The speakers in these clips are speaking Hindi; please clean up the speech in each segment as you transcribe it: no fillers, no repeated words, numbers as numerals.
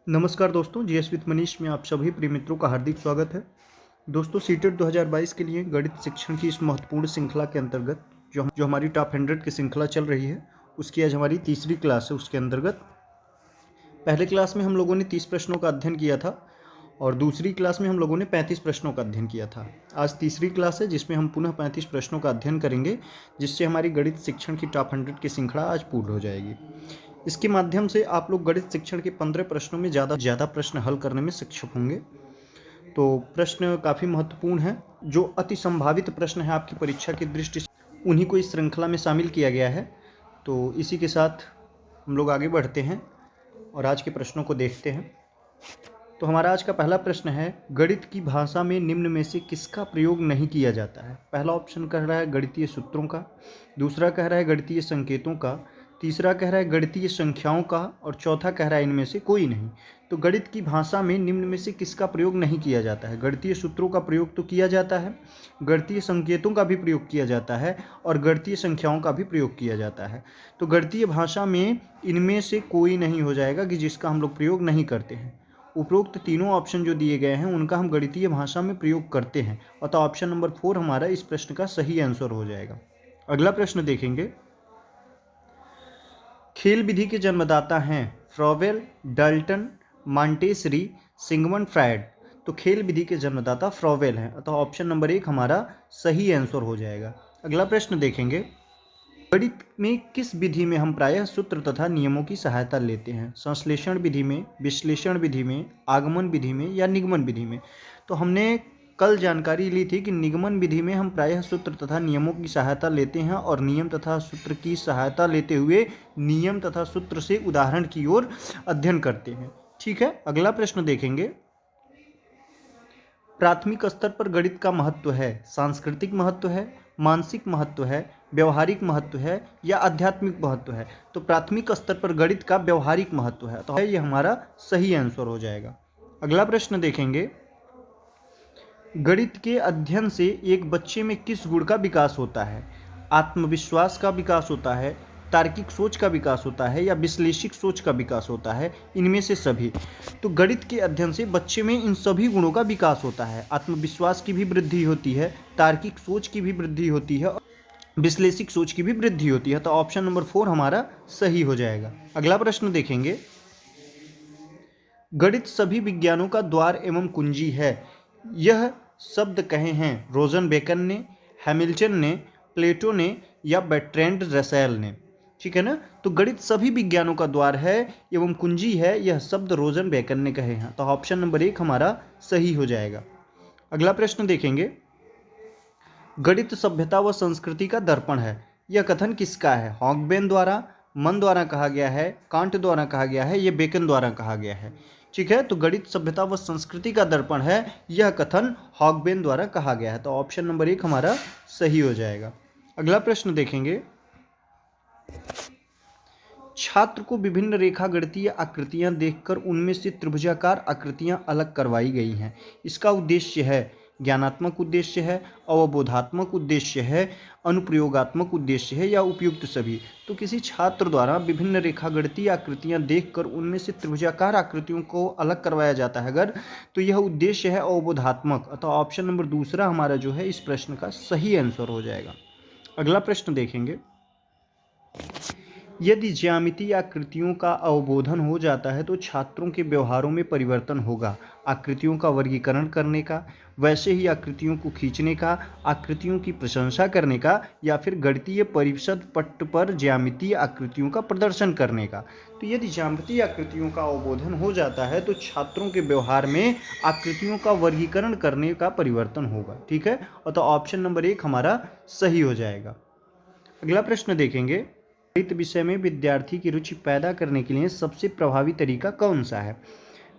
नमस्कार दोस्तों, जीएस विद मनीष में आप सभी प्रिय मित्रों का हार्दिक स्वागत है। दोस्तों, सीटेट 2022 के लिए गणित शिक्षण की इस महत्वपूर्ण श्रृंखला के अंतर्गत जो हमारी टॉप 100 की श्रृंखला चल रही है, उसकी आज हमारी तीसरी क्लास है। उसके अंतर्गत पहले क्लास में हम लोगों ने 30 प्रश्नों का अध्ययन किया था और दूसरी क्लास में हम लोगों ने 35 प्रश्नों का अध्ययन किया था। आज तीसरी क्लास है जिसमें हम पुनः 35 प्रश्नों का अध्ययन करेंगे, जिससे हमारी गणित शिक्षण की टॉप 100 की श्रृंखला आज पूर्ण हो जाएगी। इसके माध्यम से आप लोग गणित शिक्षण के 15 प्रश्नों में ज़्यादा प्रश्न हल करने में सक्षम होंगे। तो प्रश्न काफ़ी महत्वपूर्ण हैं। जो अति संभावित प्रश्न है आपकी परीक्षा की दृष्टि से, उन्हीं को इस श्रृंखला में शामिल किया गया है। तो इसी के साथ हम लोग आगे बढ़ते हैं और आज के प्रश्नों को देखते हैं। तो हमारा आज का पहला प्रश्न है, गणित की भाषा में निम्न में से किसका प्रयोग नहीं किया जाता है। पहला ऑप्शन कह रहा है गणितीय सूत्रों का, दूसरा कह रहा है गणितीय संकेतों का, तीसरा कह रहा है गणितीय संख्याओं का और चौथा कह रहा है इनमें से कोई नहीं। तो गणित की भाषा में निम्न में से किसका प्रयोग नहीं किया जाता है। गणितीय सूत्रों का प्रयोग तो किया जाता है, गणितीय संकेतों का भी प्रयोग किया जाता है और गणितीय संख्याओं का भी प्रयोग किया जाता है। तो गणितीय भाषा में इनमें से कोई नहीं हो जाएगा कि जिसका हम लोग प्रयोग नहीं करते हैं। उपरोक्त तीनों ऑप्शन जो दिए गए हैं उनका हम गणितीय भाषा में प्रयोग करते हैं, अतः ऑप्शन नंबर 4 हमारा इस प्रश्न का सही आंसर हो जाएगा। अगला प्रश्न देखेंगे, खेल विधि के जन्मदाता हैं Froebel, Dalton, Montessori, Sigmund Freud. तो खेल विधि के जन्मदाता फ्रॉवेल हैं, अतः ऑप्शन नंबर 1 हमारा सही आंसर हो जाएगा। अगला प्रश्न देखेंगे, गणित में किस विधि में हम प्रायः सूत्र तथा नियमों की सहायता लेते हैं। संश्लेषण विधि में, विश्लेषण विधि में, आगमन विधि में या निगमन विधि में। तो हमने कल जानकारी ली थी कि निगमन विधि में हम प्रायः सूत्र तथा नियमों की सहायता लेते हैं और नियम तथा सूत्र की सहायता लेते हुए नियम तथा सूत्र से उदाहरण की ओर अध्ययन करते हैं। ठीक है, अगला प्रश्न देखेंगे, प्राथमिक स्तर पर गणित का महत्व है, सांस्कृतिक महत्व है, मानसिक महत्व है, व्यवहारिक महत्व है या आध्यात्मिक महत्व है। तो प्राथमिक स्तर पर गणित का व्यवहारिक महत्व है, तो ये हमारा सही आंसर हो जाएगा। अगला प्रश्न देखेंगे, गणित के अध्ययन से एक बच्चे में किस गुण का विकास होता है। आत्मविश्वास का विकास होता है, तार्किक सोच का विकास होता है या विश्लेषिक सोच का विकास होता है, इनमें से सभी। तो गणित के अध्ययन से बच्चे में इन सभी गुणों का विकास होता है। आत्मविश्वास की भी वृद्धि होती है, तार्किक सोच की भी वृद्धि होती है, विश्लेषिक सोच की भी वृद्धि होती है। तो ऑप्शन नंबर 4 हमारा सही हो जाएगा। अगला प्रश्न देखेंगे, गणित सभी विज्ञानों का द्वार एवं कुंजी है, यह शब्द कहे हैं रोजन बेकन ने, हैमिल्टन ने, प्लेटो ने या बर्ट्रैंड रसेल ने। ठीक है ना। तो गणित सभी विज्ञानों का द्वार है एवं कुंजी है, यह शब्द रोजन बेकन ने कहे हैं। तो ऑप्शन नंबर 1 हमारा सही हो जाएगा। अगला प्रश्न देखेंगे, गणित सभ्यता व संस्कृति का दर्पण है, यह कथन किसका है। हॉकबेन द्वारा, मन द्वारा कहा गया है, कांट द्वारा कहा गया है, यह बेकन द्वारा कहा गया है। ठीक है, तो गणित सभ्यता व संस्कृति का दर्पण है, यह कथन हॉकबेन द्वारा कहा गया है। तो ऑप्शन नंबर 1 हमारा सही हो जाएगा। अगला प्रश्न देखेंगे, छात्र को विभिन्न रेखा गणितीय आकृतियां देखकर उनमें से त्रिभुजाकार आकृतियां अलग करवाई गई हैं। इसका उद्देश्य है ज्ञानात्मक उद्देश्य है, अवबोधात्मक उद्देश्य है, अनुप्रयोगात्मक उद्देश्य है या उपयुक्त सभी। तो किसी छात्र द्वारा विभिन्न रेखा गणितीय आकृतियां देखकर उनमें से त्रिभुजाकार आकृतियों को अलग करवाया जाता है अगर, तो यह उद्देश्य है अवबोधात्मक, अतः ऑप्शन नंबर दूसरा हमारा जो है इस प्रश्न का सही आंसर हो जाएगा। अगला प्रश्न देखेंगे, यदि ज्यामितीय आकृतियों का अवबोधन हो जाता है तो छात्रों के व्यवहारों में परिवर्तन होगा। आकृतियों का वर्गीकरण करने का, वैसे ही आकृतियों को खींचने का, आकृतियों की प्रशंसा करने का या फिर गणितीय परिषद पट्ट पर ज्यामितीय आकृतियों का प्रदर्शन करने का। तो यदि ज्यामितीय आकृतियों का अवबोधन हो जाता है तो छात्रों के व्यवहार में आकृतियों का वर्गीकरण करने का परिवर्तन होगा। ठीक है, और तो ऑप्शन नंबर 1 हमारा सही हो जाएगा। अगला प्रश्न देखेंगे, गणित विषय में विद्यार्थी की रुचि पैदा करने के लिए सबसे प्रभावी तरीका कौन सा है।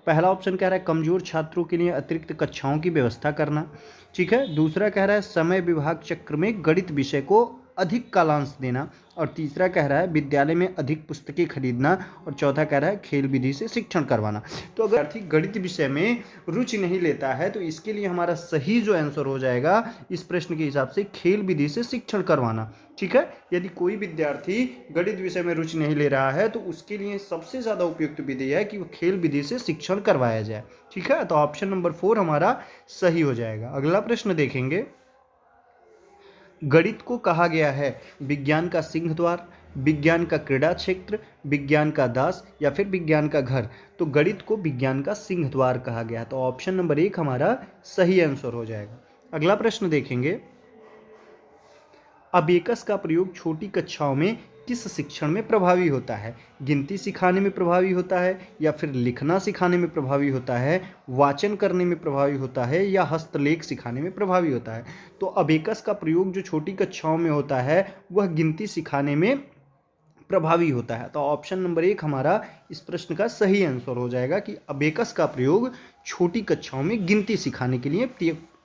पहला ऑप्शन कह रहा है कमजोर छात्रों के लिए अतिरिक्त कक्षाओं की व्यवस्था करना। ठीक है, दूसरा कह रहा है समय विभाग चक्र में गणित विषय को अधिक कालांश देना, और तीसरा कह रहा है विद्यालय में अधिक पुस्तकें खरीदना, और चौथा कह रहा है खेल विधि से शिक्षण करवाना। तो अगर विद्यार्थी गणित विषय में रुचि नहीं लेता है तो इसके लिए हमारा सही जो आंसर हो जाएगा इस प्रश्न के हिसाब से खेल विधि से शिक्षण करवाना। ठीक है, यदि कोई विद्यार्थी गणित विषय में रुचि नहीं ले रहा है तो उसके लिए सबसे ज़्यादा उपयुक्त विधि है कि वो खेल विधि से शिक्षण करवाया जाए। ठीक है, तो ऑप्शन नंबर 4 हमारा सही हो जाएगा। अगला प्रश्न देखेंगे, गणित को कहा गया है विज्ञान का सिंह द्वार, विज्ञान का क्रीड़ा क्षेत्र, विज्ञान का दास या फिर विज्ञान का घर। तो गणित को विज्ञान का सिंह द्वार कहा गया है, तो ऑप्शन नंबर 1 हमारा सही आंसर हो जाएगा। अगला प्रश्न देखेंगे, अबेकस का प्रयोग छोटी कक्षाओं में किस शिक्षण में प्रभावी होता है? गिनती सिखाने में प्रभावी होता है, या फिर लिखना सिखाने में प्रभावी होता है, वाचन करने में प्रभावी होता है, या हस्तलेख सिखाने में प्रभावी होता है? तो अबेकस का प्रयोग जो छोटी कक्षाओं में होता है वह गिनती सिखाने में प्रभावी होता है। तो ऑप्शन नंबर 1 हमारा इस प्रश्न का सही आंसर हो जाएगा कि अबेकस का प्रयोग छोटी कक्षाओं में गिनती सिखाने के लिए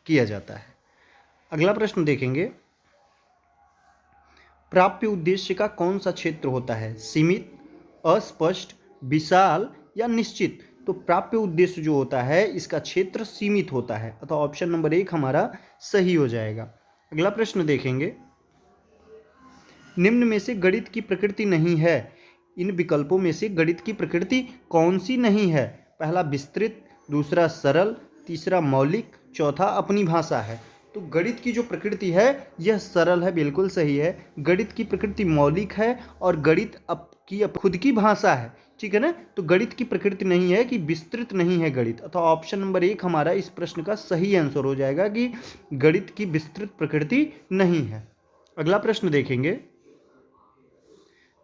किया जाता है। अगला प्रश्न देखेंगे, प्राप्य उद्देश्य का कौन सा क्षेत्र होता है? सीमित, अस्पष्ट, विशाल या निश्चित? तो प्राप्य उद्देश्य जो होता है इसका क्षेत्र सीमित होता है, तो ऑप्शन नंबर 1 हमारा सही हो जाएगा। अगला प्रश्न देखेंगे, निम्न में से गणित की प्रकृति नहीं है, इन विकल्पों में से गणित की प्रकृति कौन सी नहीं है? पहला विस्तृत, दूसरा सरल, तीसरा मौलिक, चौथा अपनी भाषा है। तो गणित की जो प्रकृति है यह सरल है, बिल्कुल सही है। गणित की प्रकृति मौलिक है और गणित की खुद की भाषा है। ठीक है ना, तो गणित की प्रकृति नहीं है कि विस्तृत नहीं है गणित, तो ऑप्शन नंबर 1 हमारा इस प्रश्न का सही आंसर हो जाएगा कि गणित की विस्तृत प्रकृति नहीं है। अगला प्रश्न देखेंगे,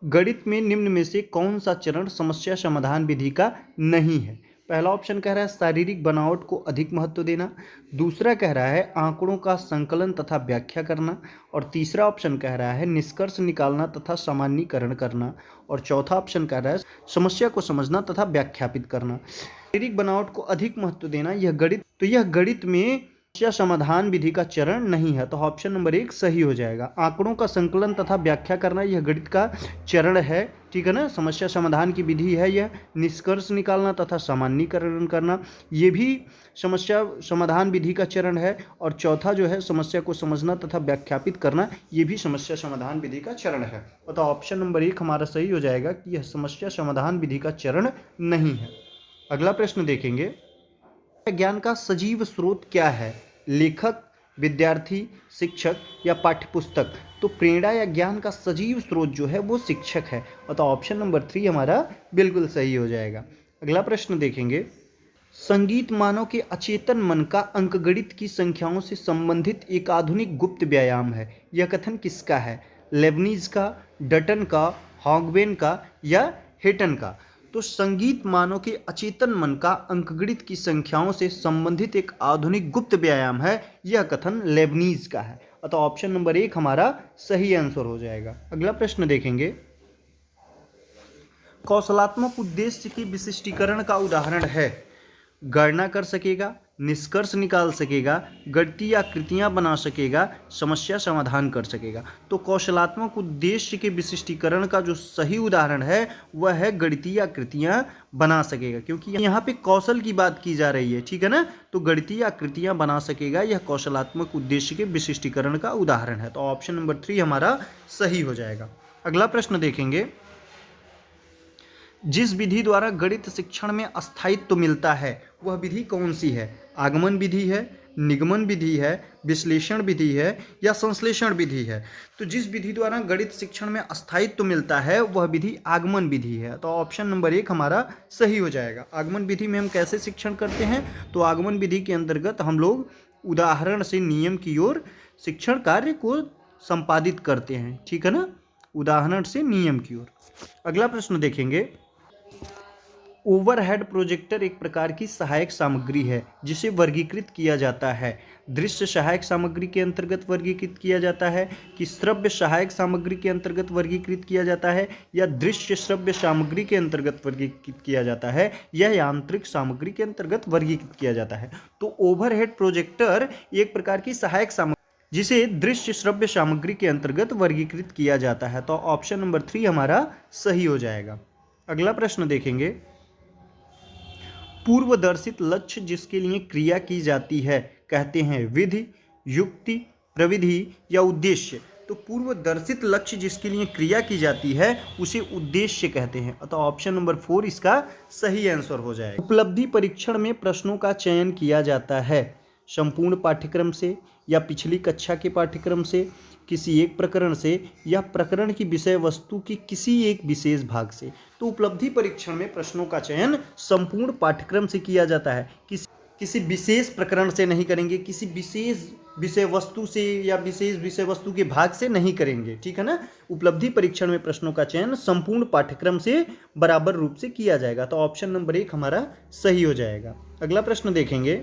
गणित में निम्न में से कौन सा चरण समस्या समाधान विधि का नहीं है? पहला ऑप्शन कह रहा है शारीरिक बनावट को अधिक महत्व देना, दूसरा कह रहा है आंकड़ों का संकलन तथा व्याख्या करना, और तीसरा ऑप्शन कह रहा है निष्कर्ष निकालना तथा सामान्यीकरण करना, और चौथा ऑप्शन कह रहा है समस्या को समझना तथा व्याख्यापित करना। शारीरिक बनावट को अधिक महत्व देना यह गणित में समस्या समाधान विधि का चरण नहीं है, तो ऑप्शन नंबर 1 सही हो जाएगा। आंकड़ों का संकलन तथा व्याख्या करना यह गणित का चरण है। ठीक है ना, समस्या समाधान की विधि है यह। निष्कर्ष निकालना तथा सामान्यीकरण करना ये भी समस्या समाधान विधि का चरण है, और चौथा जो है समस्या को समझना तथा व्याख्यापित करना ये भी समस्या समाधान विधि का चरण है, तो ऑप्शन नंबर 1 हमारा सही हो जाएगा कि यह समस्या समाधान विधि का चरण नहीं है। अगला प्रश्न देखेंगे, ज्ञान का सजीव स्रोत क्या है? लेखक, विद्यार्थी, शिक्षक या पाठ्यपुस्तक? तो प्रेरणा या ज्ञान का सजीव स्रोत जो है वो शिक्षक है, तो ऑप्शन नंबर 3 हमारा बिल्कुल सही हो जाएगा। अगला प्रश्न देखेंगे, संगीत मानव के अचेतन मन का अंकगणित की संख्याओं से संबंधित एक आधुनिक गुप्त व्यायाम है। यह कथन किसका है? लेबनीज का, डटन का, हॉगवेन का या हेटन का? तो संगीत मानव के अचेतन मन का अंकगणित की संख्याओं से संबंधित एक आधुनिक गुप्त व्यायाम है, यह कथन लेबनीज का है, तो ऑप्शन नंबर 1 हमारा सही आंसर हो जाएगा। अगला प्रश्न देखेंगे, कौशलात्मक उद्देश्य के विशिष्टीकरण का उदाहरण है? गणना कर सकेगा, निष्कर्ष निकाल सकेगा, गणितीय आकृतियां बना सकेगा, समस्या समाधान कर सकेगा। तो कौशलात्मक उद्देश्य के विशिष्टीकरण का जो सही उदाहरण है वह है गणितीय आकृतियां बना सकेगा, क्योंकि यहाँ पे कौशल की बात की जा रही है। ठीक है ना, तो गणितीय आकृतियां बना सकेगा यह कौशलात्मक उद्देश्य के विशिष्टीकरण का उदाहरण है, तो ऑप्शन नंबर 3 हमारा सही हो जाएगा। अगला प्रश्न देखेंगे, जिस विधि द्वारा गणित शिक्षण में अस्थायित्व मिलता है वह विधि कौन सी है? आगमन विधि है, निगमन विधि है, विश्लेषण विधि है या संश्लेषण विधि है? तो जिस विधि द्वारा गणित शिक्षण में अस्थायित्व मिलता है वह विधि आगमन विधि है, तो ऑप्शन नंबर 1 हमारा सही हो जाएगा। आगमन विधि में हम कैसे शिक्षण करते हैं? तो आगमन विधि के अंतर्गत हम लोग उदाहरण से नियम की ओर शिक्षण कार्य को संपादित करते हैं। ठीक है ना, उदाहरण से नियम की ओर। अगला प्रश्न देखेंगे, ओवरहेड प्रोजेक्टर एक प्रकार की सहायक सामग्री है जिसे वर्गीकृत किया जाता है। दृश्य सहायक सामग्री के अंतर्गत वर्गीकृत किया जाता है कि श्रव्य सहायक सामग्री के अंतर्गत वर्गीकृत किया जाता है, या दृश्य श्रव्य सामग्री के अंतर्गत वर्गीकृत किया जाता है, या यांत्रिक सामग्री के अंतर्गत वर्गीकृत किया जाता है? तो ओवरहेड प्रोजेक्टर एक प्रकार की सहायक सामग्री जिसे दृश्य श्रव्य सामग्री के अंतर्गत वर्गीकृत किया जाता है। तो ऑप्शन नंबर 3 हमारा सही हो जाएगा। अगला प्रश्न देखेंगे, पूर्वदर्शित लक्ष्य जिसके लिए क्रिया की जाती है कहते हैं विधि, युक्ति, प्रविधि या उद्देश्य। तो पूर्वदर्शित लक्ष्य जिसके लिए क्रिया की जाती है उसे उद्देश्य कहते हैं। तो ऑप्शन नंबर 4 इसका सही आंसर हो जाएगा। उपलब्धि परीक्षण में प्रश्नों का चयन किया जाता है संपूर्ण पाठ्यक्रम से या पिछली कक्षा के पाठ्यक्रम से, किसी एक प्रकरण से या प्रकरण की विषय वस्तु की किसी एक विशेष भाग से। तो उपलब्धि परीक्षण में प्रश्नों का चयन संपूर्ण पाठ्यक्रम से किया जाता है, किसी विशेष प्रकरण से नहीं करेंगे, किसी विशेष विषय वस्तु से या विशेष विषय वस्तु के भाग से नहीं करेंगे, ठीक है ना। उपलब्धि परीक्षण में प्रश्नों का चयन संपूर्ण पाठ्यक्रम से बराबर रूप से किया जाएगा। तो ऑप्शन नंबर 1 हमारा सही हो जाएगा। अगला प्रश्न देखेंगे,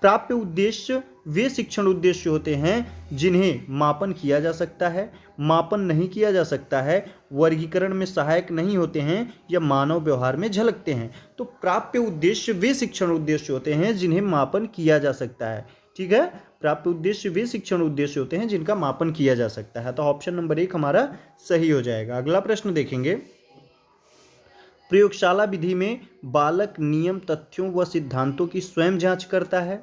प्राप्य उद्देश्य वे शिक्षण उद्देश्य होते हैं जिन्हें मापन किया जा सकता है, मापन नहीं किया जा सकता है, वर्गीकरण में सहायक नहीं होते हैं या मानव व्यवहार में झलकते हैं। तो प्राप्य उद्देश्य वे शिक्षण उद्देश्य होते हैं जिन्हें मापन किया जा सकता है, ठीक है। प्राप्य उद्देश्य वे शिक्षण उद्देश्य होते हैं जिनका मापन किया जा सकता है। तो ऑप्शन नंबर 1 हमारा सही हो जाएगा। अगला प्रश्न देखेंगे, प्रयोगशाला विधि में बालक नियम, तथ्यों व सिद्धांतों की स्वयं जांच करता है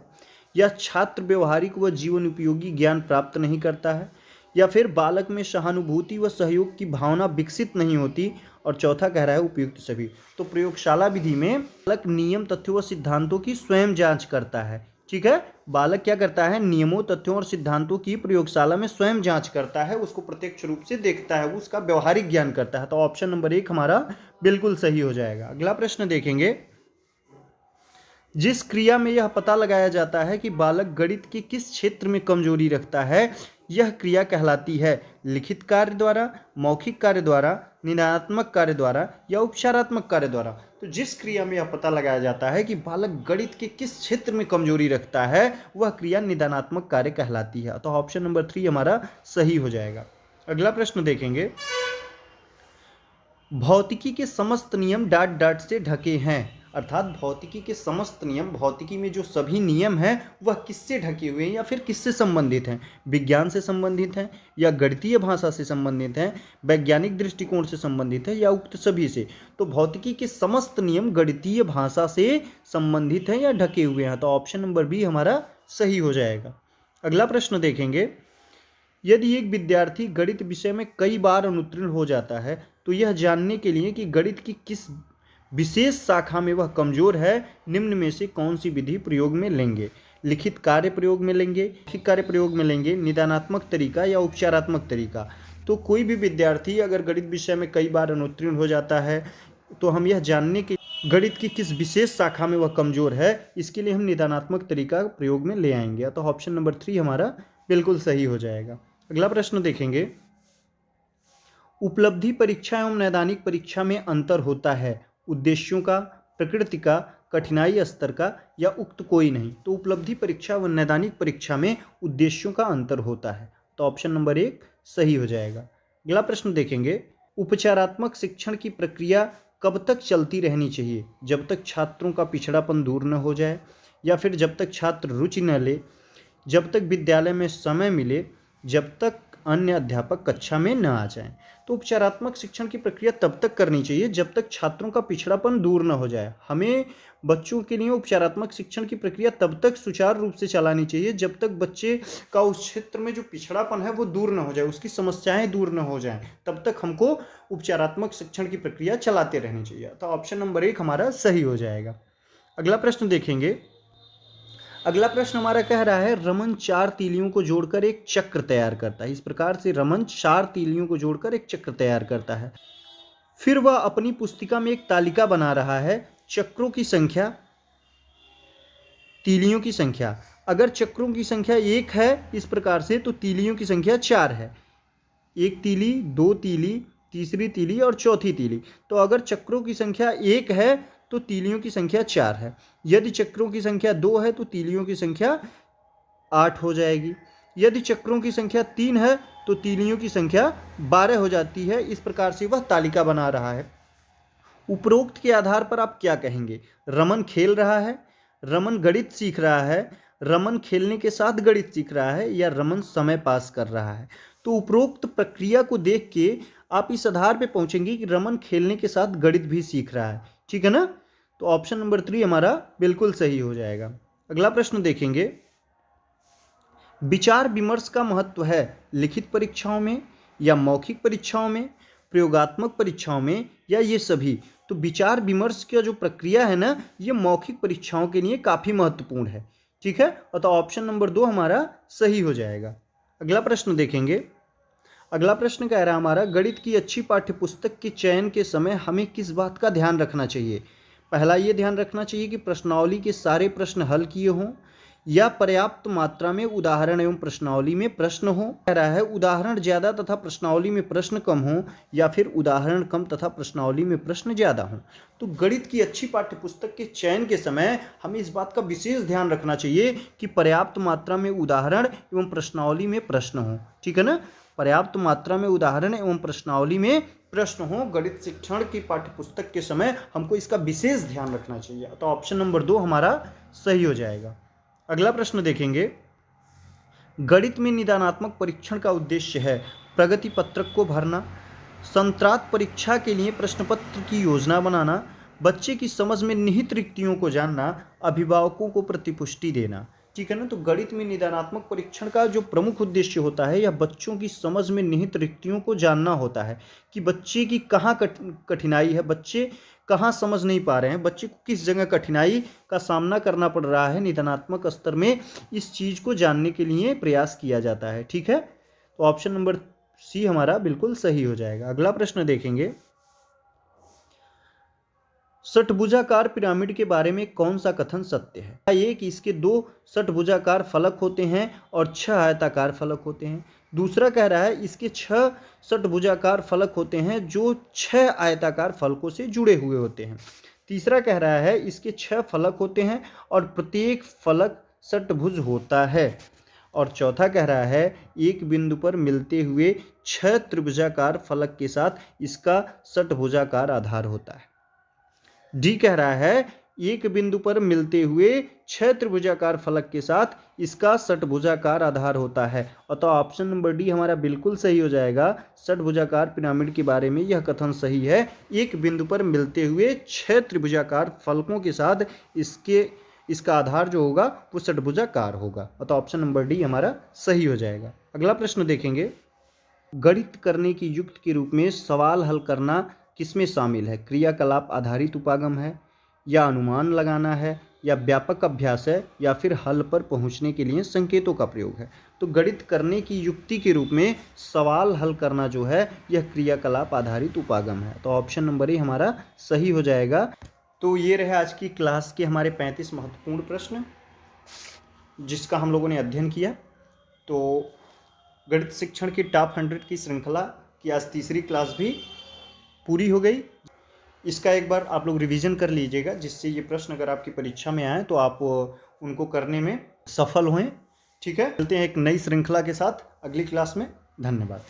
या छात्र व्यवहारिक व जीवन उपयोगी ज्ञान प्राप्त नहीं करता है, या फिर बालक में सहानुभूति व सहयोग की भावना विकसित नहीं होती, और चौथा कह रहा है उपयुक्त सभी। तो प्रयोगशाला विधि में बालक नियम, तथ्यों व सिद्धांतों की स्वयं जांच करता है, ठीक है। बालक क्या करता है, नियमों, तथ्यों और सिद्धांतों की प्रयोगशाला में स्वयं जांच करता है, उसको प्रत्यक्ष रूप से देखता है, उसका व्यवहारिक ज्ञान करता है। तो ऑप्शन नंबर 1 हमारा बिल्कुल सही हो जाएगा। अगला प्रश्न देखेंगे, जिस क्रिया में यह पता लगाया जाता है कि बालक गणित के किस क्षेत्र में कमजोरी रखता है, यह क्रिया कहलाती है लिखित कार्य द्वारा, मौखिक कार्य द्वारा, निदानात्मक कार्य द्वारा या उपचारात्मक कार्य द्वारा। तो जिस क्रिया में यह पता लगाया जाता है कि बालक गणित के किस क्षेत्र में कमजोरी रखता है, वह क्रिया निदानात्मक कार्य कहलाती है। तो ऑप्शन नंबर 3 हमारा सही हो जाएगा। अगला प्रश्न देखेंगे, भौतिकी के समस्त नियम डाट डाट से ढके हैं, अर्थात भौतिकी के समस्त नियम, भौतिकी में जो सभी नियम हैं वह किससे ढके हुए हैं या फिर किससे संबंधित हैं, विज्ञान से संबंधित हैं या गणितीय भाषा से संबंधित हैं, वैज्ञानिक दृष्टिकोण से संबंधित है या उक्त सभी से। तो भौतिकी के समस्त नियम गणितीय भाषा से संबंधित हैं या ढके हुए हैं। तो ऑप्शन नंबर बी हमारा सही हो जाएगा। अगला प्रश्न देखेंगे, यदि एक विद्यार्थी गणित विषय में कई बार अनुत्तीर्ण हो जाता है तो यह जानने के लिए कि गणित की किस विशेष शाखा में वह कमजोर है, निम्न में से कौन सी विधि प्रयोग में लेंगे, लिखित कार्य प्रयोग में लेंगे, मौखिक कार्य प्रयोग में लेंगे, निदानात्मक तरीका या उपचारात्मक तरीका। तो कोई भी विद्यार्थी अगर गणित विषय में कई बार अनुत्तीर्ण हो जाता है तो हम यह जानने के गणित की किस विशेष शाखा में वह कमजोर है, इसके लिए हम निदानात्मक तरीका प्रयोग में ले आएंगे। तो ऑप्शन नंबर 3 हमारा बिल्कुल सही हो जाएगा। अगला प्रश्न देखेंगे, उपलब्धि परीक्षा एवं नैदानिक परीक्षा में अंतर होता है उद्देश्यों का, प्रकृति का, कठिनाई स्तर का या उक्त कोई नहीं। तो उपलब्धि परीक्षा व नैदानिक परीक्षा में उद्देश्यों का अंतर होता है। तो ऑप्शन नंबर 1 सही हो जाएगा। अगला प्रश्न देखेंगे, उपचारात्मक शिक्षण की प्रक्रिया कब तक चलती रहनी चाहिए, जब तक छात्रों का पिछड़ापन दूर न हो जाए, या फिर जब तक छात्र रुचि न ले, जब तक विद्यालय में समय मिले, जब तक अन्य अध्यापक कक्षा में न आ जाएं। तो उपचारात्मक शिक्षण की प्रक्रिया तब तक करनी चाहिए जब तक छात्रों का पिछड़ापन दूर न हो जाए। हमें बच्चों के लिए उपचारात्मक शिक्षण की प्रक्रिया तब तक सुचारू रूप से चलानी चाहिए जब तक बच्चे का उस क्षेत्र में जो पिछड़ापन है वो दूर न हो जाए, उसकी समस्याएं दूर न हो जाएं, तब तक हमको उपचारात्मक शिक्षण की प्रक्रिया चलाते रहनी चाहिए। तो ऑप्शन नंबर 1 हमारा सही हो जाएगा। अगला प्रश्न देखेंगे, अगला प्रश्न हमारा कह रहा है, रमन 4 तीलियों को जोड़कर एक चक्र तैयार करता है। इस प्रकार से रमन 4 तीलियों को जोड़कर एक चक्र तैयार करता है। फिर वह अपनी पुस्तिका में एक तालिका बना रहा है चक्रों की संख्या, तीलियों की संख्या। अगर चक्रों की संख्या 1 है इस प्रकार से, तो तीलियों की संख्या 4 है, 1 तीली, 2 तीली, तीसरी तीली और चौथी तीली। तो अगर चक्रों की संख्या 1 है तो तीलियों की संख्या 4 है। यदि चक्रों की संख्या 2 है तो तीलियों की संख्या 8 हो जाएगी। यदि चक्रों की संख्या 3 है तो तीलियों की संख्या 12 हो जाती है। इस प्रकार से वह तालिका बना रहा है। उपरोक्त के आधार पर आप क्या कहेंगे, रमन खेल रहा है, रमन गणित सीख रहा है, रमन खेलने के साथ गणित सीख रहा है या रमन समय पास कर रहा है। तो उपरोक्त प्रक्रिया को देख के आप इस आधार पे पहुंचेंगे कि रमन खेलने के साथ गणित भी सीख रहा है। ठीक है ना। तो ऑप्शन नंबर 3 हमारा बिल्कुल सही हो जाएगा। अगला प्रश्न देखेंगे, विचार विमर्श का महत्व है लिखित परीक्षाओं में या मौखिक परीक्षाओं में, प्रयोगात्मक परीक्षाओं में या ये सभी। तो विचार विमर्श का जो प्रक्रिया है ना, ये मौखिक परीक्षाओं के लिए काफ़ी महत्वपूर्ण है। ठीक है, और तो ऑप्शन नंबर 2 हमारा सही हो जाएगा। अगला प्रश्न देखेंगे, अगला प्रश्न कह रहा है हमारा, गणित की अच्छी पाठ्यपुस्तक के चयन के समय हमें किस बात का ध्यान रखना चाहिए। पहला ये ध्यान रखना चाहिए कि प्रश्नावली के सारे प्रश्न हल किए हों या पर्याप्त मात्रा में उदाहरण एवं प्रश्नावली में प्रश्न हो। कह रहा है उदाहरण ज़्यादा तथा प्रश्नावली में प्रश्न कम हो या फिर उदाहरण कम तथा प्रश्नावली में प्रश्न ज़्यादा हो। तो गणित की अच्छी पाठ्यपुस्तक के चयन के समय हमें इस बात का विशेष ध्यान रखना चाहिए कि पर्याप्त मात्रा में उदाहरण एवं प्रश्नावली में प्रश्न हो। ठीक है ना, पर्याप्त मात्रा में उदाहरण एवं प्रश्नावली में प्रश्न हो। गणित शिक्षण की पाठ्यपुस्तक के समय हमको इसका विशेष ध्यान रखना चाहिए। तो ऑप्शन नंबर 2 हमारा सही हो जाएगा। अगला प्रश्न देखेंगे, गणित में निदानात्मक परीक्षण का उद्देश्य है प्रगति पत्रक को भरना, संत्रात परीक्षा के लिए प्रश्न पत्र की योजना बनाना, बच्चे की समझ में निहित रिक्तियों को जानना, अभिभावकों को प्रतिपुष्टि देना। ठीक है ना। तो गणित में निदानात्मक परीक्षण का जो प्रमुख उद्देश्य होता है यह बच्चों की समझ में निहित रिक्तियों को जानना होता है कि बच्चे की कहाँ कठिनाई है, बच्चे कहाँ समझ नहीं पा रहे हैं, बच्चे को किस जगह कठिनाई का सामना करना पड़ रहा है। निदानात्मक स्तर में इस चीज़ को जानने के लिए प्रयास किया जाता है। ठीक है, तो ऑप्शन नंबर सी हमारा बिल्कुल सही हो जाएगा। अगला प्रश्न देखेंगे, षटभुजाकार पिरामिड के बारे में कौन सा कथन सत्य है। ये कि इसके 2 षटभुजाकार फलक होते हैं और 6 आयताकार फलक होते हैं। दूसरा कह रहा है इसके 6 षटभुजाकार फलक होते हैं जो 6 आयताकार फलकों से जुड़े हुए होते हैं। तीसरा कह रहा है इसके 6 फलक होते हैं और प्रत्येक फलक षटभुज होता है। और चौथा कह रहा है एक बिंदु पर मिलते हुए 6 त्रिभुजाकार फलक के साथ इसका षटभुजाकार आधार होता है। डी कह रहा है एक बिंदु पर मिलते हुए 6 त्रिभुजाकार फलक के साथ इसका षटभुजाकार आधार होता है। अतः ऑप्शन नंबर डी हमारा बिल्कुल सही हो जाएगा। षटभुजाकार पिरामिड के बारे में यह कथन सही है, एक बिंदु पर मिलते हुए 6 त्रिभुजाकार फलकों के साथ इसका आधार जो होगा वो षटभुजाकार होगा। अतः ऑप्शन नंबर डी हमारा सही हो जाएगा। अगला प्रश्न देखेंगे, गणित करने की युक्ति के रूप में सवाल हल करना किसमें शामिल है। क्रियाकलाप आधारित उपागम है या अनुमान लगाना है या व्यापक अभ्यास है या फिर हल पर पहुंचने के लिए संकेतों का प्रयोग है। तो गणित करने की युक्ति के रूप में सवाल हल करना जो है यह क्रियाकलाप आधारित उपागम है। तो ऑप्शन नंबर ए हमारा सही हो जाएगा। तो ये रहे आज की क्लास के हमारे 35 महत्वपूर्ण प्रश्न जिसका हम लोगों ने अध्ययन किया। तो गणित शिक्षण की टॉप 100 की श्रृंखला की आज तीसरी क्लास भी पूरी हो गई। इसका एक बार आप लोग रिवीजन कर लीजिएगा जिससे ये प्रश्न अगर आपकी परीक्षा में आए तो आप उनको करने में सफल हों। ठीक है, चलते हैं एक नई श्रृंखला के साथ अगली क्लास में। धन्यवाद।